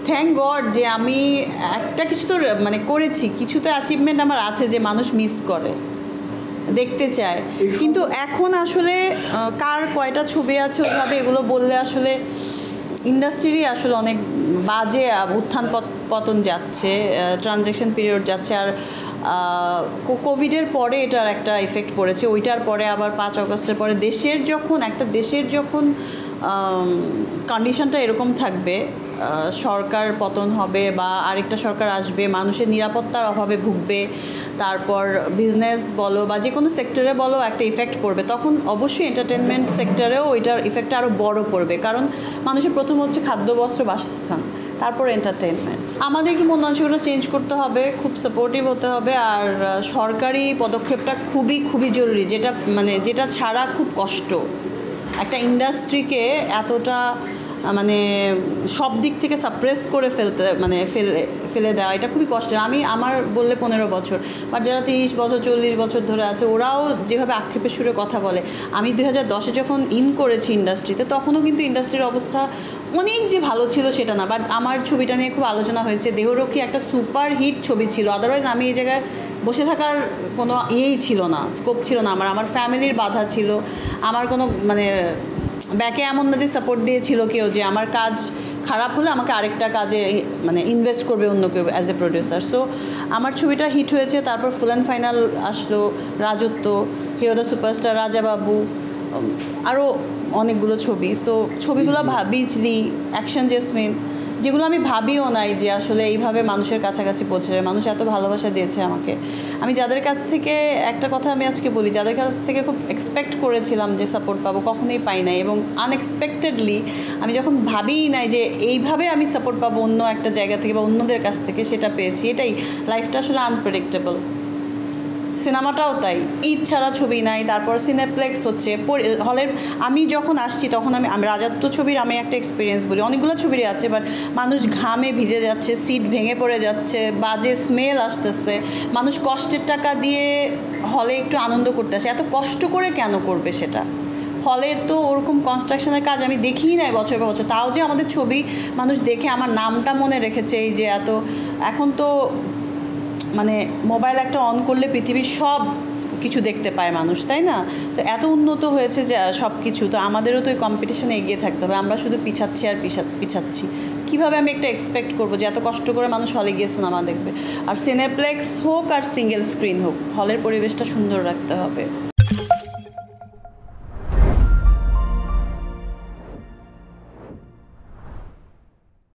Thank god যে আমি একটা কিছু তো মানে করেছি, কিছু তো অ্যাচিভমেন্ট আমার আছে যে মানুষ মিস করে, দেখতে চায়। কিন্তু এখন আসলে কার কয়টা ছবি আছে ওইভাবে এগুলো বললে আসলে ইন্ডাস্ট্রিরই আসলে অনেক বাজে উত্থান পতন যাচ্ছে, ট্রানজ্যাকশন পিরিয়ড যাচ্ছে। আর কোভিডের পরে এটার একটা এফেক্ট পড়েছে, ওইটার পরে আবার 5 আগস্টের পরে দেশের যখন কন্ডিশনটা এরকম থাকবে, সরকার পতন হবে বা আরেকটা সরকার আসবে, মানুষের নিরাপত্তার অভাবে ভুগবে, তারপর বিজনেস বলো বা যে কোনো সেক্টরে বলো একটা ইফেক্ট পড়বে, তখন অবশ্যই এন্টারটেনমেন্ট সেক্টরেও ওইটার ইফেক্টটা আরও বড় পড়বে। কারণ মানুষের প্রথম হচ্ছে খাদ্য, বস্ত্র, বাসস্থান, তারপর এন্টারটেনমেন্ট। আমাদের একটু মন মানসিকতা চেঞ্জ করতে হবে, খুব সাপোর্টিভ হতে হবে। আর সরকারি পদক্ষেপটা খুবই খুবই জরুরি, যেটা ছাড়া খুব কষ্ট একটা ইন্ডাস্ট্রিকে এতটা মানে সব দিক থেকে সাপ্রেস করে ফেলে দেওয়া, এটা খুবই কষ্টের। আমার বললে 15 বছর, বাট যারা 30 বছর 40 বছর ধরে আছে ওরাও যেভাবে আক্ষেপের সুরে কথা বলে। আমি 2010-এ যখন করেছি ইন্ডাস্ট্রিতে, তখনও কিন্তু ইন্ডাস্ট্রির অবস্থা অনেক যে ভালো ছিল সেটা না, বাট আমার ছবিটা নিয়ে খুব আলোচনা হয়েছে। দেহরক্ষী একটা সুপার হিট ছবি ছিল, আদারওয়াইজ আমি এই জায়গায় বসে থাকার কোনো ছিল না, স্কোপ ছিল না। আমার ফ্যামিলির বাধা ছিল, আমার কোনো ব্যাকে এমন না যে সাপোর্ট দিয়েছিল কেউ যে আমার কাজ খারাপ হলে আমাকে আরেকটা কাজে ইনভেস্ট করবে অন্য কেউ অ্যাজ এ প্রডিউসার। সো আমার ছবিটা হিট হয়েছে, তারপর ফুল অ্যান্ড ফাইনাল আসলো, রাজত্ব, হিরো দ্য সুপারস্টার, রাজাবাবু, আরও অনেকগুলো ছবি। সো ছবিগুলো বিজলি, অ্যাকশন জেসমিন, যেগুলো আমি ভাবিও নাই যে আসলে এইভাবে মানুষের কাছাকাছি পৌঁছে যাবে। মানুষ এত ভালোবাসা দিয়েছে আমাকে। আমি যাদের কাছ থেকে একটা কথা আমি আজকে বলি, যাদের কাছ থেকে খুব এক্সপেক্ট করেছিলাম যে সাপোর্ট পাবো, কখনোই পাই নাই। এবং আনএক্সপেক্টেডলি আমি যখন ভাবিই নাই যে এইভাবে আমি সাপোর্ট পাবো অন্য একটা জায়গা থেকে বা অন্যদের কাছ থেকে, সেটা পেয়েছি। এটাই লাইফটা আসলে আনপ্রেডিক্টেবল। সিনেমাটাও তাই, ঈদ ছাড়া ছবি নাই, তারপর সিনেপ্লেক্স হচ্ছে হলের। আমি যখন আসছি তখন আমি রাজত্ব ছবির আমি একটা এক্সপিরিয়েন্স বলি, অনেকগুলো ছবিরই আছে, বাট মানুষ ঘামে ভিজে যাচ্ছে, সিট ভেঙে পড়ে যাচ্ছে, বাজে স্মেল আসতেছে, মানুষ কষ্টের টাকা দিয়ে হলে একটু আনন্দ করতে আসে। এত কষ্ট করে কেন করবে সেটা? হলের তো ওরকম কনস্ট্রাকশনের কাজ আমি দেখিই নাই বছর পর বছর, তাও যে আমাদের ছবি মানুষ দেখে আমার নামটা মনে রেখেছে। এই যে এখন তো মোবাইল একটা অন করলে পৃথিবীর সব কিছু দেখতে পায় মানুষ, তাই না? তো এত উন্নত হয়েছে যে সব কিছু, তো আমাদেরও তো ওই কম্পিটিশনে এগিয়ে থাকতে হবে। আমরা শুধু পিছাচ্ছি আর পিছাচ্ছি। কীভাবে আমি একটা এক্সপেক্ট করবো যে এত কষ্ট করে মানুষ হলে গিয়ে সিনেমা দেখবে? আর সিনেপ্লেক্স হোক আর সিঙ্গেল স্ক্রিন হোক, হলের পরিবেশটা সুন্দর রাখতে হবে।